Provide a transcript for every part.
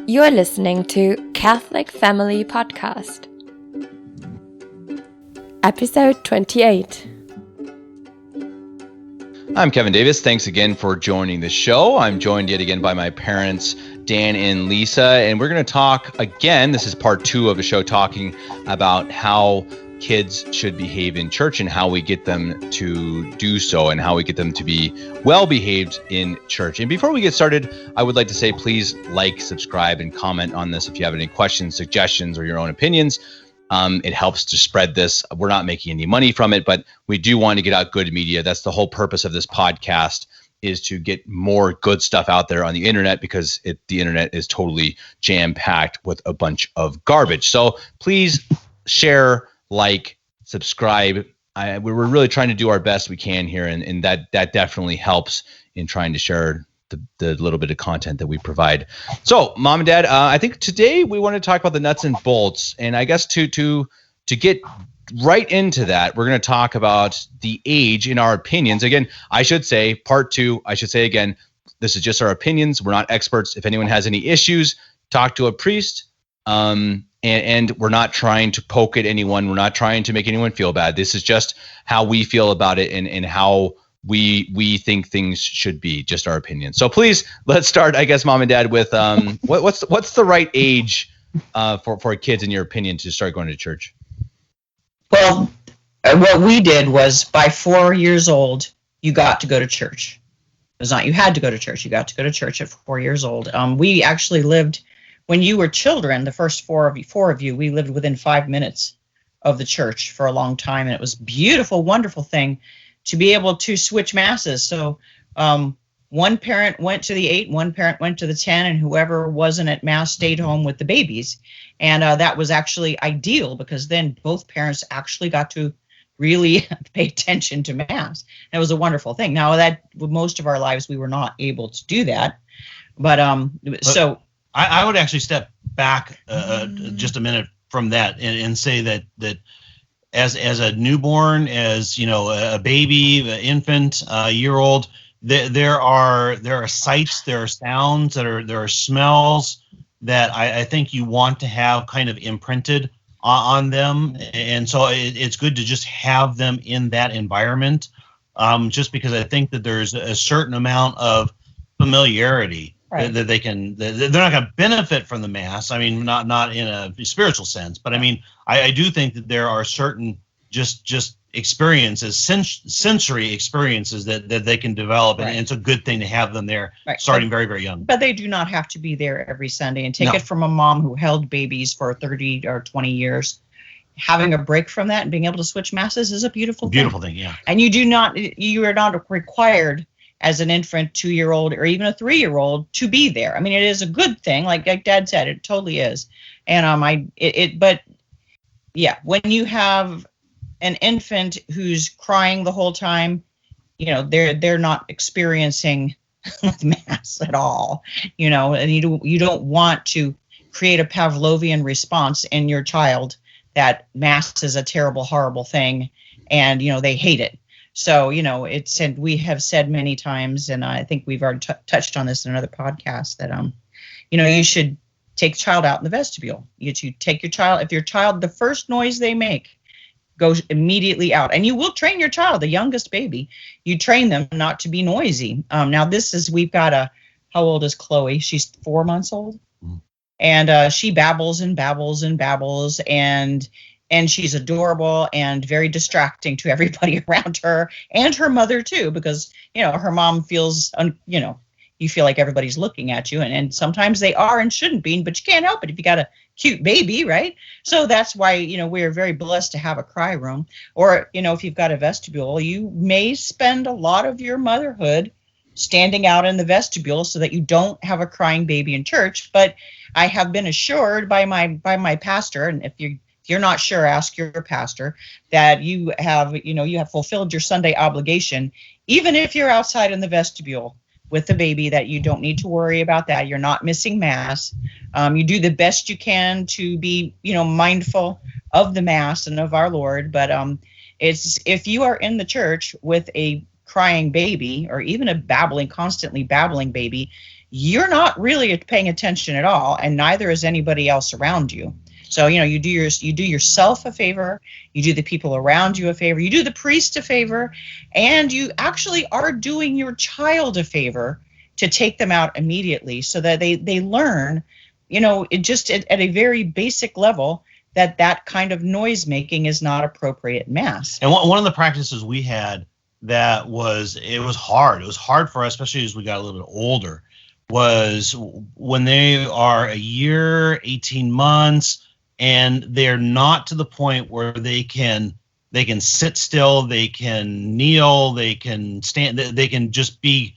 You're listening to Catholic Family Podcast, Episode 28. I'm Kevin Davis. Thanks again for joining the show. I'm joined yet again by my parents, Dan and Lisa, and we're going to talk again. This is part 2 of the show, talking about how kids should behave in church and how we get them to do so and how we get them to be well behaved in church. And before we get started, I would like to say, please like, subscribe, and comment on this if you have any questions, suggestions, or your own opinions. It helps to spread this. We're not making any money from it, but we do want to get out good media. That's the whole purpose of this podcast, is to get more good stuff out there on the internet, because the internet is totally jam-packed with a bunch of garbage. So please share, like, subscribe. We're really trying to do our best we can here, and that definitely helps in trying to share the little bit of content that we provide. So, Mom and Dad, I think today we want to talk about the nuts and bolts, and I guess to get right into that, we're going to talk about the age in our opinions. Again, I should say, part 2, I should say again, this is just our opinions. We're not experts. If anyone has any issues, talk to a priest. And we're not trying to poke at anyone. We're not trying to make anyone feel bad. This is just how we feel about it and how we think things should be, just our opinion. So please, let's start, I guess, Mom and Dad, with what's the right age for kids, in your opinion, to start going to church? Well, what we did was, by 4 years old, you got to go to church. It was not you had to go to church. You got to go to church at 4 years old. We actually lived, when you were children, the first four of you, we lived within 5 minutes of the church for a long time, and it was a beautiful, wonderful thing to be able to switch masses. So one parent went to the 8, one parent went to the 10, and whoever wasn't at mass stayed home with the babies. And that was actually ideal, because then both parents actually got to really pay attention to mass. And it was a wonderful thing. Now, that most of our lives we were not able to do that, but so I would actually step back just a minute from that and say that as a newborn, as you know, a baby, an infant, a year-old, there are sights, there are sounds, there are smells that I think you want to have kind of imprinted on them, and so it's good to just have them in that environment, just because I think that there's a certain amount of familiarity. Right. That they're not going to benefit from the mass. I mean, not in a spiritual sense, but I mean, I do think that there are certain just experiences, sensory experiences that they can develop, right. And it's a good thing to have them there, right. Starting very, very young. But they do not have to be there every Sunday. And take it from a mom who held babies for 30 or 20 years. Having a break from that and being able to switch masses is a beautiful thing, yeah. And you are not required as an infant, 2-year-old, or even a 3-year-old to be there. I mean, it is a good thing, like Dad said, it totally is. And but yeah, when you have an infant who's crying the whole time, you know, they're not experiencing mass at all, you know, and you don't want to create a Pavlovian response in your child that mass is a terrible, horrible thing, and you know they hate it. So, you know, and we have said many times, and I think we've already touched on this in another podcast, that, you know, you should take the child out in the vestibule. You take your child, if your child, the first noise they make, goes immediately out. And you will train your child, the youngest baby, you train them not to be noisy. Now we've got how old is Chloe? She's 4 months old. Mm. And she babbles and babbles and babbles, and she's adorable and very distracting to everybody around her, and her mother too, because, you know, her mom feels, you know, you feel like everybody's looking at you, and sometimes they are and shouldn't be, but you can't help it if you got a cute baby, right? So that's why, you know, we're very blessed to have a cry room, or, you know, if you've got a vestibule, you may spend a lot of your motherhood standing out in the vestibule so that you don't have a crying baby in church. But I have been assured by my pastor, and if you're not sure, ask your pastor, that you have fulfilled your Sunday obligation, even if you're outside in the vestibule with the baby, that you don't need to worry about that. You're not missing mass. You do the best you can to be, you know, mindful of the mass and of our Lord. But it's, if you are in the church with a crying baby, or even a constantly babbling baby, you're not really paying attention at all, and neither is anybody else around you. So, you do yourself a favor, you do the people around you a favor, you do the priest a favor, and you actually are doing your child a favor to take them out immediately, so that they learn, it just at a very basic level, that kind of noise making is not appropriate in Mass. And one of the practices we had it was hard. It was hard for us, especially as we got a little bit older, was when they are a year, 18 months, and they're not to the point where they can sit still, they can kneel, they can stand, they can just be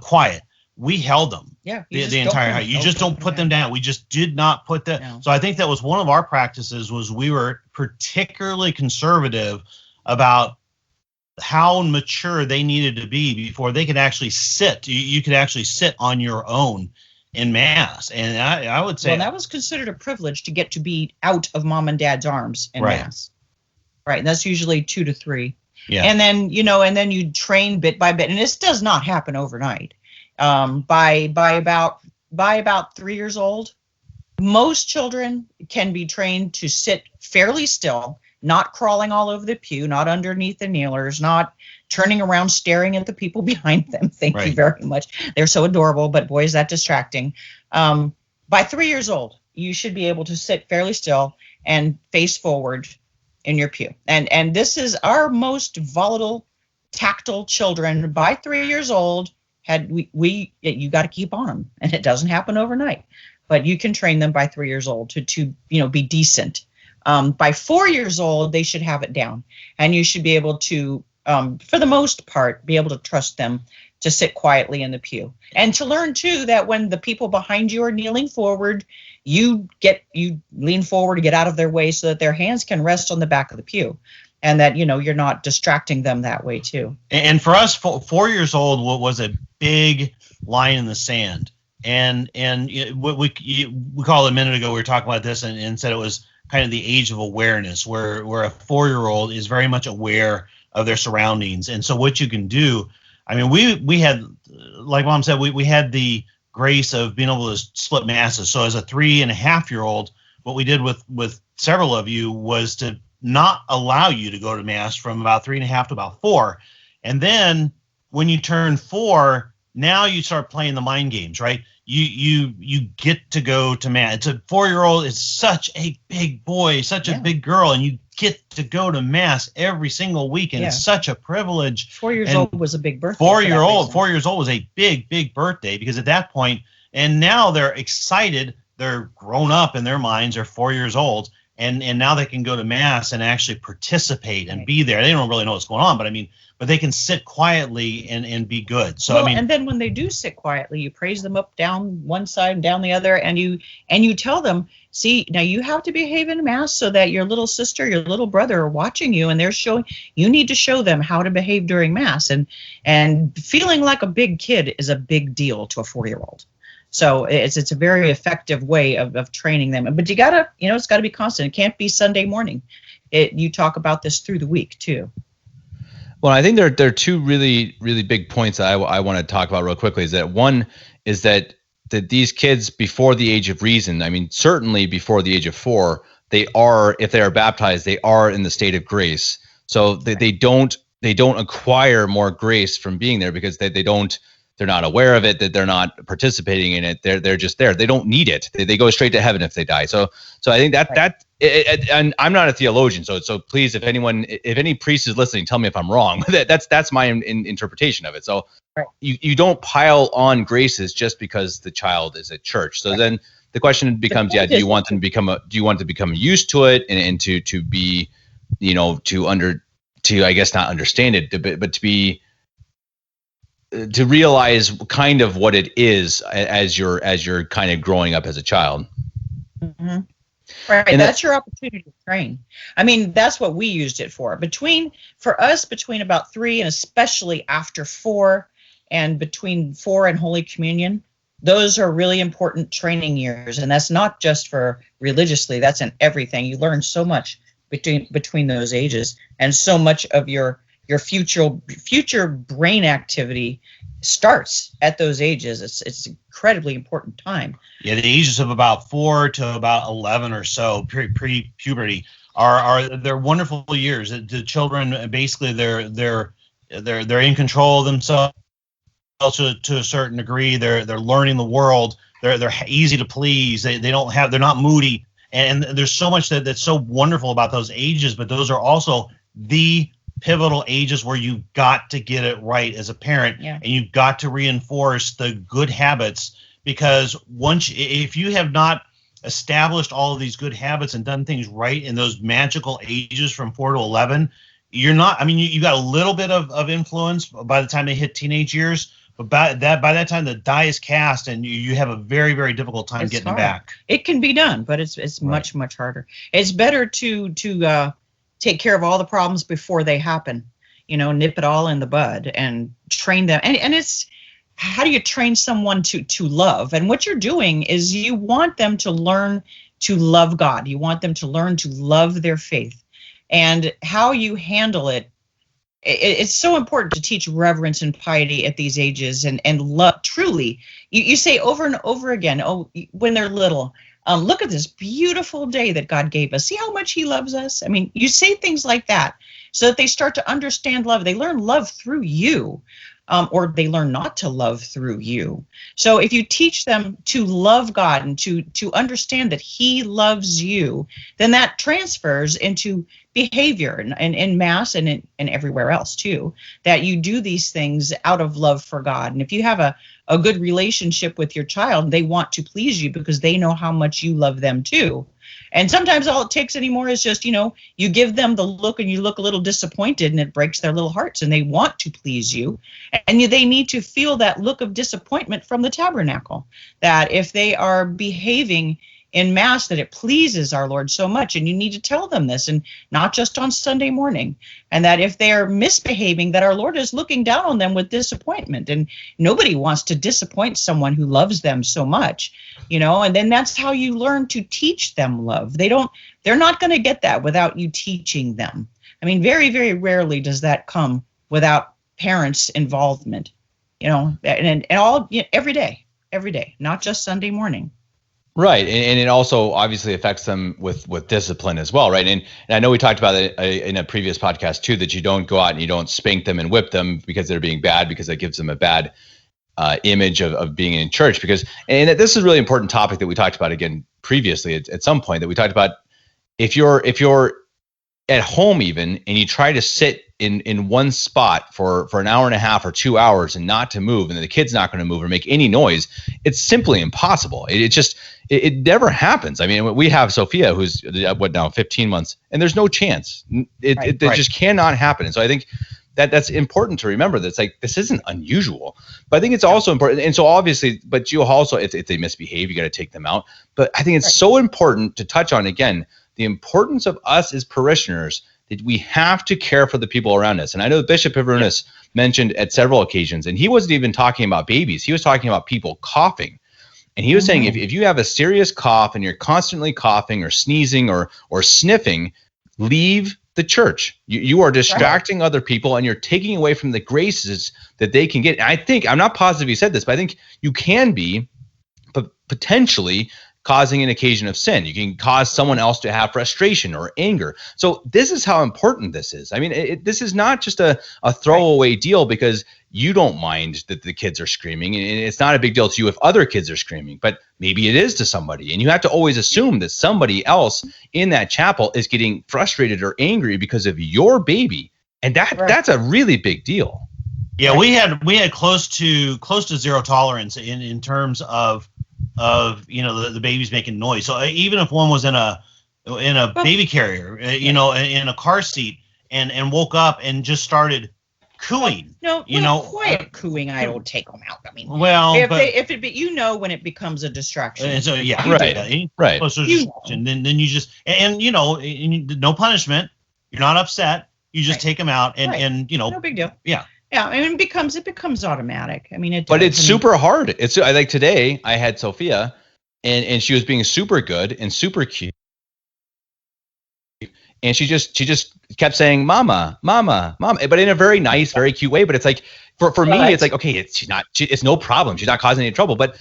quiet. We held them the entire night. You just don't put them down. We just did not put that. No. So I think that was one of our practices, was we were particularly conservative about how mature they needed to be before they could actually sit. You could actually sit on your own in Mass. And I would say, well, that was considered a privilege to get to be out of mom and dad's arms in Mass. Right. And that's usually 2 to 3. Yeah. And then, you train bit by bit. And this does not happen overnight. By about 3 years old, most children can be trained to sit fairly still, not crawling all over the pew, not underneath the kneelers, not turning around staring at the people behind them. Thank you very much. They're so adorable, but boy, is that distracting. By 3 years old, you should be able to sit fairly still and face forward in your pew. And this is our most volatile, tactile children. By 3 years old, you got to keep on them, and it doesn't happen overnight. But you can train them by 3 years old to be decent. By 4 years old, they should have it down, and you should be able to, for the most part, be able to trust them to sit quietly in the pew, and to learn too that when the people behind you are kneeling forward, you lean forward to get out of their way so that their hands can rest on the back of the pew, and that you're not distracting them that way too. And for us, 4 years old was a big line in the sand, and what we called it a minute ago, we were talking about this and said it was kind of the age of awareness, where a 4-year-old is very much aware of their surroundings. And so what you can do, I mean, we had, like Mom said, we had the grace of being able to split Masses. So as a 3.5-year-old, what we did with several of you was to not allow you to go to Mass from about 3.5 to about 4. And then when you turn 4, now you start playing the mind games, right? You get to go to Mass. It's a 4-year-old is such a big boy, such a big girl, and you get to go to Mass every single week, and it's such a privilege. 4 years old was a big birthday. 4 years old was a big birthday, because at that point, and now they're excited, they're grown up in their minds, they're 4 years old, and now they can go to Mass and actually participate and be there. They don't really know what's going on, but they can sit quietly and be good. So and then when they do sit quietly, you praise them up, down one side and down the other, and you tell them, see, now you have to behave in Mass so that your little sister, your little brother are watching you, and you need to show them how to behave during Mass. And feeling like a big kid is a big deal to a 4-year-old. So it's a very effective way of training them. But you gotta, it's gotta be constant. It can't be Sunday morning. You talk about this through the week too. Well, I think there are two really, really big points that I want to talk about real quickly. Is that one is that these kids before the age of reason, I mean, certainly before the age of 4, they are, if they are baptized, they are in the state of grace. So they don't acquire more grace from being there, because they're not aware of it, that they're not participating in it. They're just there. They don't need it. They go straight to heaven if they die. So I think and I'm not a theologian. So please, if any priest is listening, tell me if I'm wrong. That's my interpretation of it. So you don't pile on graces just because the child is at church. So then the question becomes, do you want them to become used to it and to be, I guess not understand it, but to realize kind of what it is as you're kind of growing up as a child. Mm-hmm. Right. And that's your opportunity to train. I mean, that's what we used it for. For us, between about 3 and especially after 4, and between 4 and Holy Communion, those are really important training years. And that's not just for religiously, that's in everything. You learn so much between those ages, and so much of your your future brain activity starts at those ages. It's incredibly important time. Yeah, the ages of about 4 to about 11 or so, pre-puberty, they're wonderful years. The children basically they're in control of themselves to a certain degree. They're learning the world. They're easy to please. They're not moody. And there's so much that's so wonderful about those ages, but those are also the pivotal ages where you've got to get it right as a parent, and you've got to reinforce the good habits, because if you have not established all of these good habits and done things right in those magical ages from 4 to 11, you're not, I mean, you got a little bit of influence by the time they hit teenage years, but by that time the die is cast, and you have a very, very difficult time getting hard. Back. It can be done, but it's much, much harder. It's better to take care of all the problems before they happen, nip it all in the bud and train them. And it's, how do you train someone to love? And what you're doing is you want them to learn to love God. You want them to learn to love their faith, and how you handle it. It's so important to teach reverence and piety at these ages, and love truly. You say over and over again, when they're little, look at this beautiful day that God gave us. See how much he loves us. I mean, you say things like that so that they start to understand love. They learn love through you, or they learn not to love through you. So if you teach them to love God and to understand that he loves you, then that transfers into behavior and in mass and everywhere else too, that you do these things out of love for God. And if you have a good relationship with your child, they want to please you because they know how much you love them too. And sometimes all it takes anymore is just, you give them the look and you look a little disappointed, and it breaks their little hearts, and they want to please you. And they need to feel that look of disappointment from the tabernacle, that if they are behaving in mass, that it pleases our Lord so much. And you need to tell them this, and not just on Sunday morning. And that if they are misbehaving, that our Lord is looking down on them with disappointment. And nobody wants to disappoint someone who loves them so much, and then that's how you learn to teach them love. They're not going to get that without you teaching them. I mean, very, very rarely does that come without parents' involvement, and all, every day, not just Sunday morning. Right. And it also obviously affects them with discipline as well, right? And I know we talked about it in a previous podcast too, that you don't go out and you don't spank them and whip them because they're being bad, because that gives them a bad image of being in church. And this is a really important topic that we talked about again previously at some point, that we talked about. If you're at home even, and you try to sit in one spot for an hour and a half or 2 hours and not to move, and the kid's not going to move or make any noise, it's simply impossible. It never happens. I mean, we have Sophia, who's 15 months, and there's no chance. It just cannot happen. And so I think that's important to remember. That's like, this isn't unusual, but I think it's also important. And so obviously, but you also, if they misbehave, you got to take them out. But I think it's so important to touch on again, the importance of us as parishioners, that we have to care for the people around us. And I know Bishop Hivernus mentioned at several occasions, and he wasn't even talking about babies. He was talking about people coughing. And he was saying, if you have a serious cough and you're constantly coughing or sneezing or sniffing, leave the church. You are distracting other people, and you're taking away from the graces that they can get. And I'm not positive he said this, but I think you can be potentially causing an occasion of sin. You can cause someone else to have frustration or anger. So this is how important this is. I mean, this is not just a throwaway deal because you don't mind that the kids are screaming, and it's not a big deal to you if other kids are screaming, but maybe it is to somebody. And you have to always assume that somebody else in that chapel is getting frustrated or angry because of your baby. And that's a really big deal. Yeah, we had close to zero tolerance in terms of the babies making noise. So even if one was in a baby carrier, in a car seat and woke up and just started cooing, quiet cooing, I don't take them out. I mean, well, when it becomes a distraction. And so right. And then you just and no punishment. You're not upset. You just take them out and no big deal. Yeah. Yeah, I mean, it becomes automatic. I mean, but it's super hard. It's like today I had Sophia, and she was being super good and super cute, and she just kept saying, "Mama, mama, mama," but in a very nice, very cute way. But it's like, for me, it's like, okay, it's no problem. She's not causing any trouble. But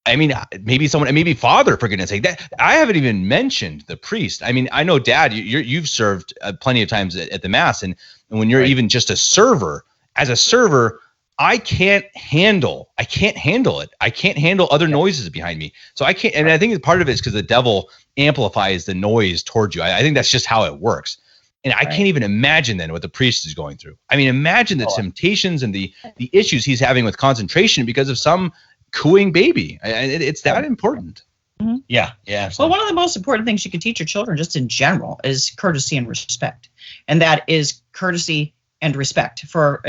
I mean, maybe father, for goodness sake. That I haven't even mentioned the priest. I mean, I know, Dad, you've served plenty of times at the Mass, and when you're even just a server, as a server, I can't handle it. I can't handle other noises behind me. So I can't, and I think part of it is because the devil amplifies the noise towards you. I think that's just how it works. And I can't even imagine then what the priest is going through. I mean, imagine the temptations and the issues he's having with concentration because of some cooing baby. It's that important. Mm-hmm. Yeah. Absolutely. Well, one of the most important things you can teach your children just in general is courtesy and respect. And that is courtesy and respect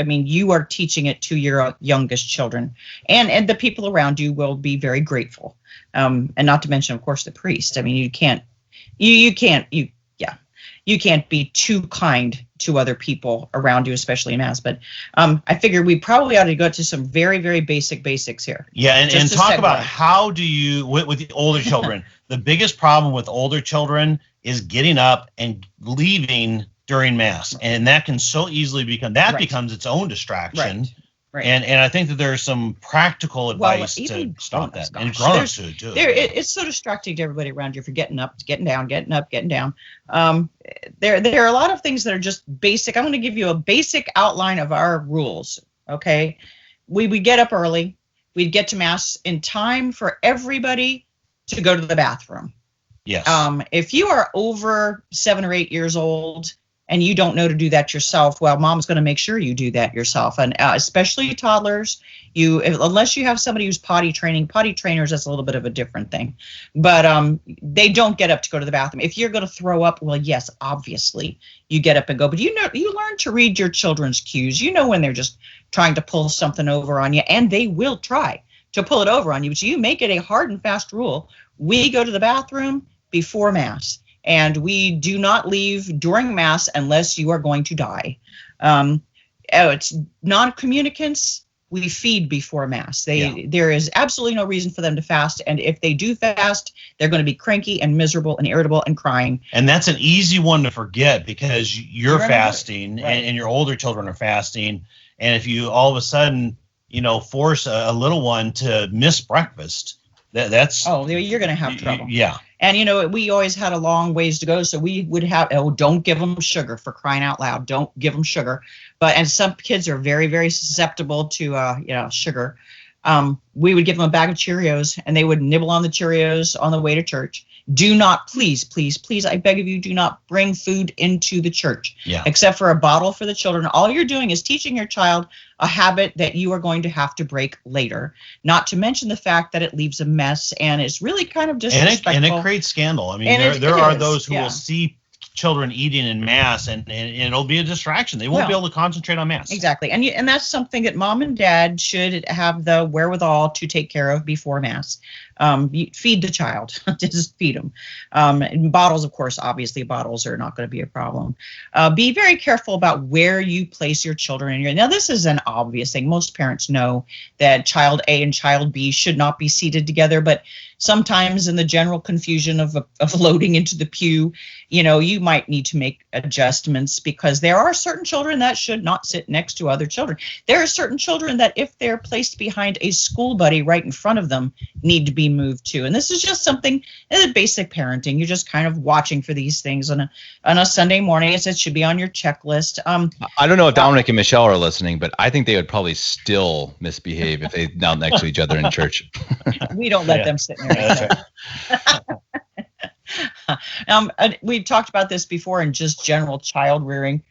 you are teaching it to your youngest children, and the people around you will be very grateful. And not to mention, of course, the priest. I mean, you can't be too kind to other people around you, especially in Mass. But I figured we probably ought to go to some very, very basics here. Yeah, and talk about how do you, with the older children, the biggest problem with older children is getting up and leaving during Mass, and that can so easily becomes its own distraction. Right. And I think that there's some practical advice to stop that. And grown-ups too. It's so distracting to everybody around you if you're getting up, getting down, getting up, getting down. There are a lot of things that are just basic. I'm going to give you a basic outline of our rules. Okay, we get up early. We'd get to Mass in time for everybody to go to the bathroom. Yes. If you are over 7 or 8 years old and you don't know to do that yourself, well, Mom's going to make sure you do that yourself. And especially toddlers, unless you have somebody who's potty trainers, that's a little bit of a different thing. But they don't get up to go to the bathroom. If you're going to throw up, well, yes, obviously you get up and go. But you learn to read your children's cues. You know when they're just trying to pull something over on you, and they will try to pull it over on you. So you make it a hard and fast rule. We go to the bathroom before Mass. And we do not leave during Mass unless you are going to die. It's non-communicants. We feed before Mass. There is absolutely no reason for them to fast. And if they do fast, they're going to be cranky and miserable and irritable and crying. And that's an easy one to forget because you're fasting and your older children are fasting. And if you all of a sudden, force a little one to miss breakfast, that's you're going to have trouble. Yeah. And, we always had a long ways to go. So we would have, don't give them sugar, for crying out loud. Don't give them sugar. And some kids are very, very susceptible to, sugar. We would give them a bag of Cheerios and they would nibble on the Cheerios on the way to church. Do not, please, I beg of you, do not bring food into the church, except for a bottle for the children. All you're doing is teaching your child a habit that you are going to have to break later, not to mention the fact that it leaves a mess and it's really kind of disrespectful. And it creates scandal. I mean, there are those who will see children eating in Mass and it'll be a distraction. They won't be able to concentrate on Mass. Exactly. And that's something that Mom and Dad should have the wherewithal to take care of before Mass. Feed the child. Just feed them. Bottles, of course, obviously bottles are not going to be a problem. Be very careful about where you place your children. Now, this is an obvious thing. Most parents know that child A and child B should not be seated together, but sometimes in the general confusion of loading into the pew, you might need to make adjustments because there are certain children that should not sit next to other children. There are certain children that if they're placed behind a school buddy right in front of them, need to be moved to. And this is just something, basic parenting. You're just kind of watching for these things on a Sunday morning. It should be on your checklist. I don't know if Dominic and Michelle are listening, but I think they would probably still misbehave if they knelt next to each other in church. We don't let them sit near each other. We've talked about this before in just general child rearing.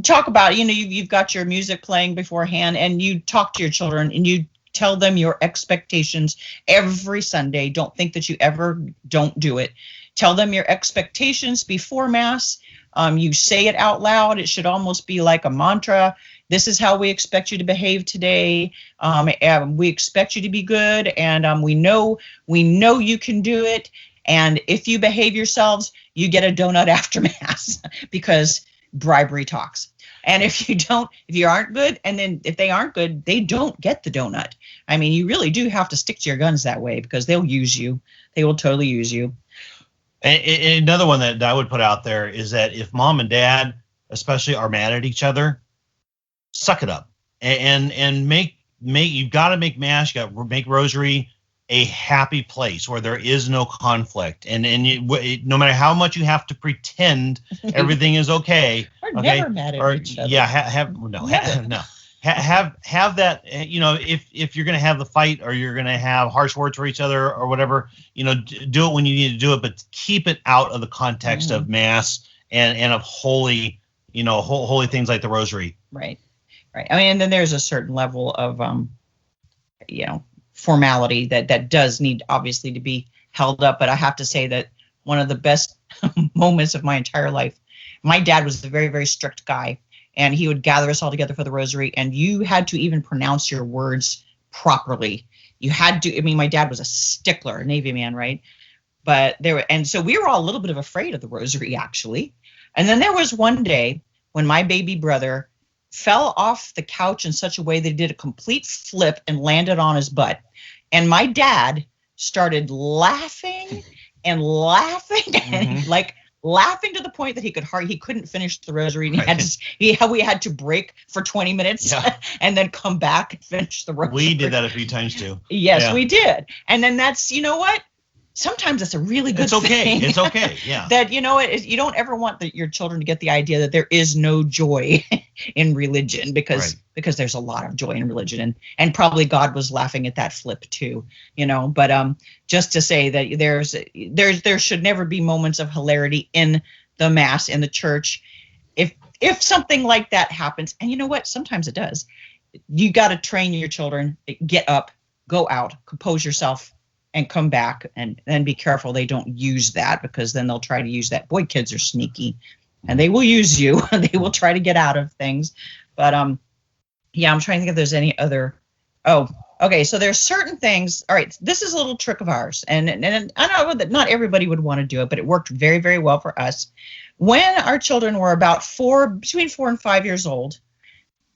Talk about, you've got your music playing beforehand and you talk to your children and you tell them your expectations every Sunday. Don't think that you ever don't do it. Tell them your expectations before Mass. You say it out loud. It should almost be like a mantra. This is how we expect you to behave today. We expect you to be good, and we know you can do it. And if you behave yourselves, you get a donut after Mass because bribery talks. And if you aren't good, and then if they aren't good, they don't get the donut. I mean, you really do have to stick to your guns that way because they'll use you. They will totally use you. And another one that I would put out there is that if mom and dad, especially, are mad at each other, suck it up and make you've got to make mass, you got to make rosary a happy place where there is no conflict, and no matter how much you have to pretend everything is okay. We're never mad at each other. Yeah, have that. If you're going to have the fight or you're going to have harsh words for each other or whatever, do it when you need to do it, but keep it out of the context of mass and of holy, holy things like the rosary. Right. I mean, and then there's a certain level of, formality that does need obviously to be held up. But I have to say that one of the best moments of my entire life, my dad was a very, very strict guy, and he would gather us all together for the rosary, and you had to even pronounce your words properly. You had to, my dad was a stickler, a Navy man, right? But so we were all a little bit of afraid of the rosary, actually. And then there was one day when my baby brother fell off the couch in such a way that he did a complete flip and landed on his butt. And my dad started laughing and laughing and laughing to the point that he couldn't finish the rosary. And we had to break for 20 minutes and then come back and finish the rosary. We did that a few times too. Yes, we did. And then that's, what? Sometimes that's a really good thing. It's okay. Yeah. That, you don't ever want your children to get the idea that there is no joy in religion because there's a lot of joy in religion, and probably God was laughing at that flip too, but just to say that there should never be moments of hilarity in the mass, in the church. If something like that happens, and you know what, sometimes it does, you got to train your children, get up, go out, compose yourself, and come back, and then be careful they don't use that, because then they'll try to use that. Boy, kids are sneaky, and they will use you. They will try to get out of things. But I'm trying to think if there's any other. Oh, okay. So there's certain things. All right, this is a little trick of ours, and I know that not everybody would want to do it, but it worked very, very well for us. When our children were about between 4 and 5 years old,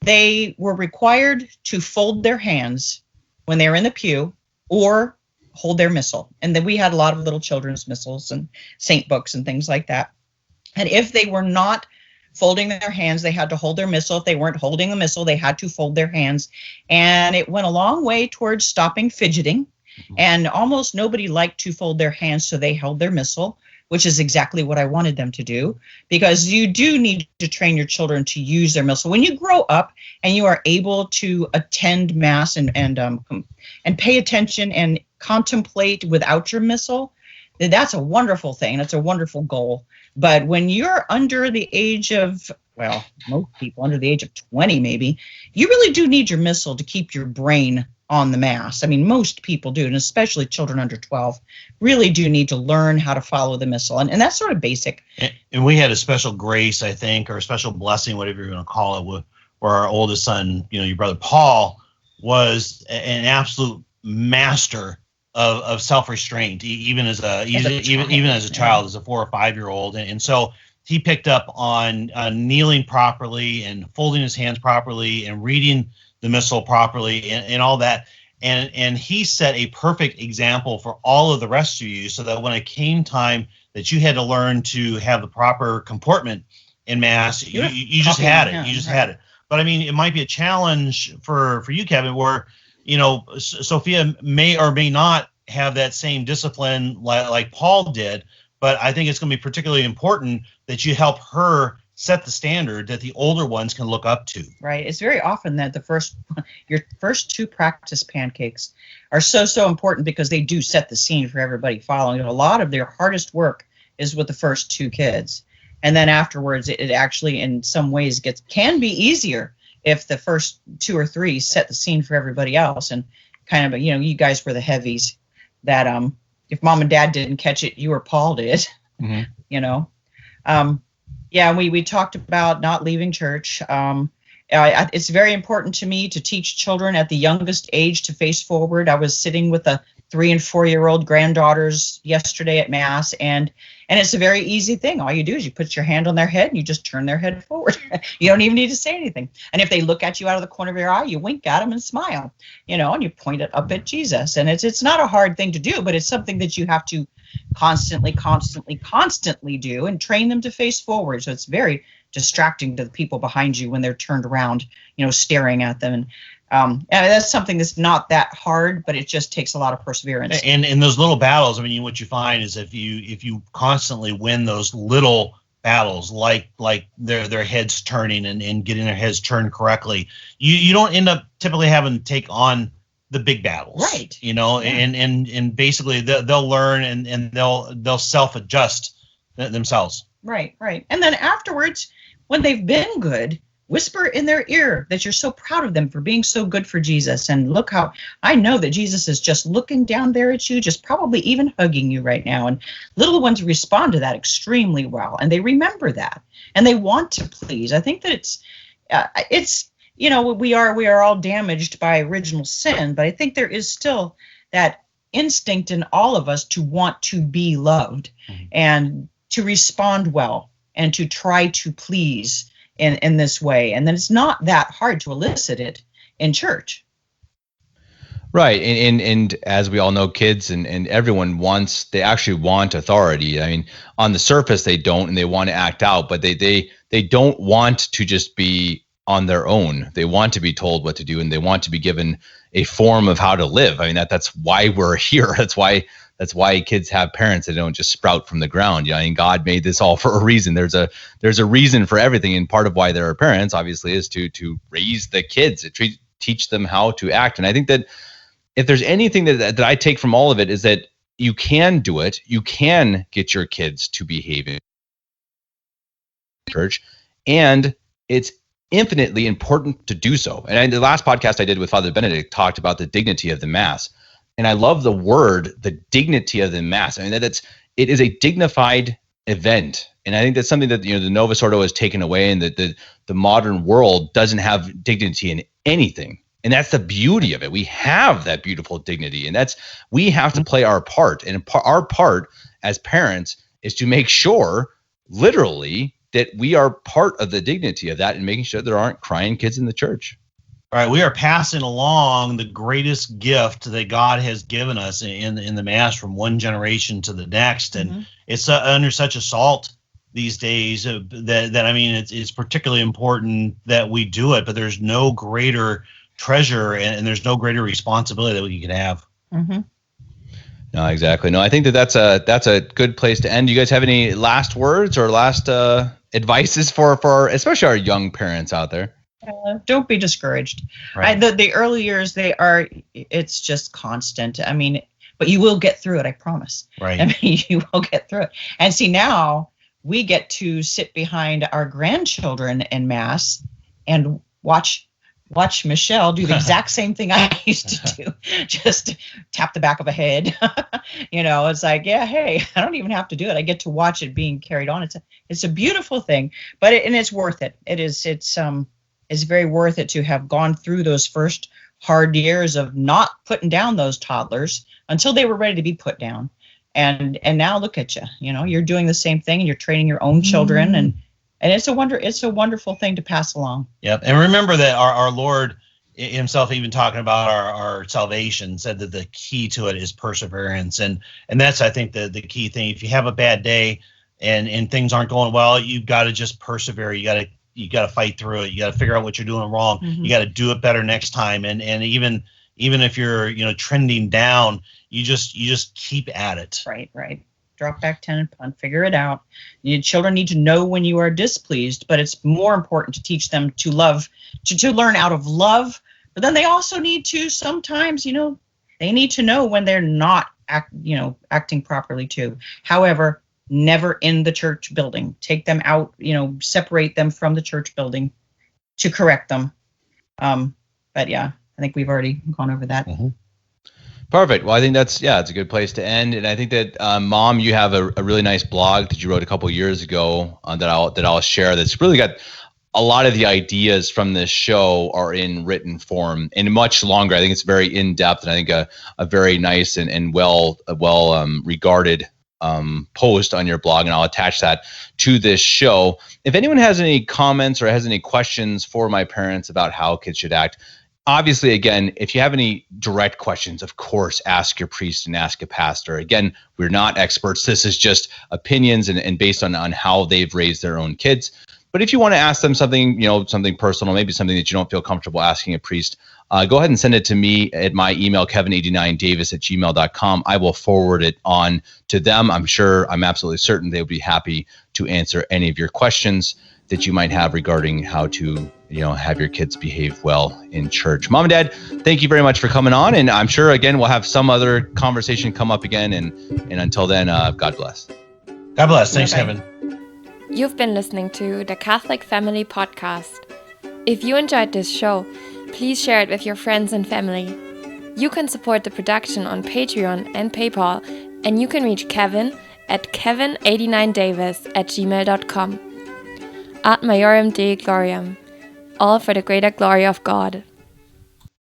they were required to fold their hands when they were in the pew or hold their missal. And then we had a lot of little children's missals and saint books and things like that. And if they were not folding their hands, they had to hold their missal. If they weren't holding the missal, they had to fold their hands. And it went a long way towards stopping fidgeting. And almost nobody liked to fold their hands, so they held their missal, which is exactly what I wanted them to do, because you do need to train your children to use their missal. When you grow up and you are able to attend mass and pay attention and contemplate without your missal, that's a wonderful thing. That's a wonderful goal. But when you're under the age of, most people under the age of 20 maybe, you really do need your missal to keep your brain on the mass. I mean, most people do, and especially children under 12 really do need to learn how to follow the missal. And that's sort of basic. And we had a special grace, I think, or a special blessing, whatever you're going to call it, where our oldest son, your brother Paul, was an absolute master of self-restraint, even as a child, as a 4 or 5 year old. And so he picked up on kneeling properly and folding his hands properly and reading the missal properly and all that. And he set a perfect example for all of the rest of you, so that when it came time that you had to learn to have the proper comportment in mass, you just had it. You just had it. But I mean, it might be a challenge for you, Kevin, where, Sophia may or may not have that same discipline like Paul did, but I think it's going to be particularly important that you help her set the standard that the older ones can look up to. Right. It's very often that your first 2 practice pancakes are so important, because they do set the scene for everybody following. A lot of their hardest work is with the first 2 kids. And then afterwards, it actually in some ways can be easier if the first 2 or 3 set the scene for everybody else. And kind of, you guys were the heavies that if mom and dad didn't catch it, you or Paul did. Mm-hmm. We talked about not leaving church. It's very important to me to teach children at the youngest age to face forward. I was sitting with a 3 and 4-year-old granddaughters yesterday at Mass, and it's a very easy thing. All you do is you put your hand on their head and you just turn their head forward. You don't even need to say anything. And if they look at you out of the corner of your eye, you wink at them and smile, and you point it up at Jesus. And it's not a hard thing to do, but it's something that you have to constantly do and train them to face forward. So it's very distracting to the people behind you when they're turned around, staring at them. And that's something that's not that hard, but it just takes a lot of perseverance. And in those little battles, I mean, what you find is if you constantly win those little battles, like their heads turning and getting their heads turned correctly, you don't end up typically having to take on the big battles, right? Yeah. And basically they'll learn and they'll self-adjust themselves. Right. And then afterwards, when they've been good, whisper in their ear that you're so proud of them for being so good for Jesus. And look how I know that Jesus is just looking down there at you, just probably even hugging you right now. And little ones respond to that extremely well. And they remember that and they want to please. I think that it's we are all damaged by original sin, but I think there is still that instinct in all of us to want to be loved and to respond well and to try to please in this way. And then it's not that hard to elicit it in church. Right. And as we all know, kids and everyone they actually want authority. I mean, on the surface, they don't, and they want to act out, but they don't want to just be on their own. They want to be told what to do, and they want to be given a form of how to live. I mean, that's why we're here. That's why kids have parents. They don't just sprout from the ground. And God made this all for a reason. There's a reason for everything. And part of why there are parents, obviously, is to raise the kids, to teach them how to act. And I think that if there's anything that I take from all of it is that you can do it. You can get your kids to behave in church, and it's infinitely important to do so. And the last podcast I did with Father Benedict talked about the dignity of the Mass. And I love the word, the dignity of the Mass. I mean, that it is a dignified event. And I think that's something that, the Novus Ordo has taken away, and that the modern world doesn't have dignity in anything. And that's the beauty of it. We have that beautiful dignity, and we have to play our part. And our part as parents is to make sure, literally, that we are part of the dignity of that and making sure there aren't crying kids in the church. All right, we are passing along the greatest gift that God has given us in the Mass from one generation to the next, and it's under such assault these days that I mean, it's particularly important that we do it. But there's no greater treasure and there's no greater responsibility that we can have. Mm-hmm. No, exactly. No, I think that's a good place to end. Do you guys have any last words or last advices for especially our young parents out there? Don't be discouraged. Right. The early years, it's just constant. I mean, but you will get through it. I promise. Right. I mean, you will get through it. And see, now we get to sit behind our grandchildren in Mass and watch Michelle do the exact same thing I used to do. Just tap the back of a head. It's like, yeah, hey, I don't even have to do it. I get to watch it being carried on. It's a beautiful thing, but it's worth it. It's very worth it to have gone through those first hard years of not putting down those toddlers until they were ready to be put down. And now look at you, you're doing the same thing, and you're training your own children, and it's a wonderful thing to pass along. Yep. And remember that our Lord himself, even talking about our salvation, said that the key to it is perseverance. And that's, I think, the key thing. If you have a bad day and things aren't going well, you've got to just persevere. You got to fight through it. You got to figure out what you're doing wrong. Mm-hmm. You got to do it better next time. And even if you're, trending down, you just keep at it. Right. Drop back 10 and punt, figure it out. Children need to know when you are displeased, but it's more important to teach them to love, to learn out of love. But then they also need to sometimes, they need to know when they're not acting properly too. However, never in the church building. Take them out, separate them from the church building to correct them. But yeah, I think we've already gone over that. Mm-hmm. Perfect. Well, I think it's a good place to end. And I think that, Mom, you have a really nice blog that you wrote a couple years ago that I'll share. That's really got a lot of the ideas from this show are in written form and much longer. I think it's very in depth, and I think a very nice and well regarded post on your blog, and I'll attach that to this show. If anyone has any comments or has any questions for my parents about how kids should act, obviously, again, if you have any direct questions, of course, ask your priest and ask a pastor. Again, we're not experts. This is just opinions and based on how they've raised their own kids. But if you want to ask them something, something personal, maybe something that you don't feel comfortable asking a priest, go ahead and send it to me at my email, kevin89davis@gmail.com. I will forward it on to them. I'm absolutely certain they would be happy to answer any of your questions that you might have regarding how to, have your kids behave well in church. Mom and Dad, thank you very much for coming on. And I'm sure, again, we'll have some other conversation come up again. And until then, God bless. God bless. Thanks, Kevin. You've been listening to the Catholic Family Podcast. If you enjoyed this show, please share it with your friends and family. You can support the production on Patreon and PayPal, and you can reach Kevin at kevin89davis@gmail.com. Ad Maiorem Dei Gloriam, all for the greater glory of God.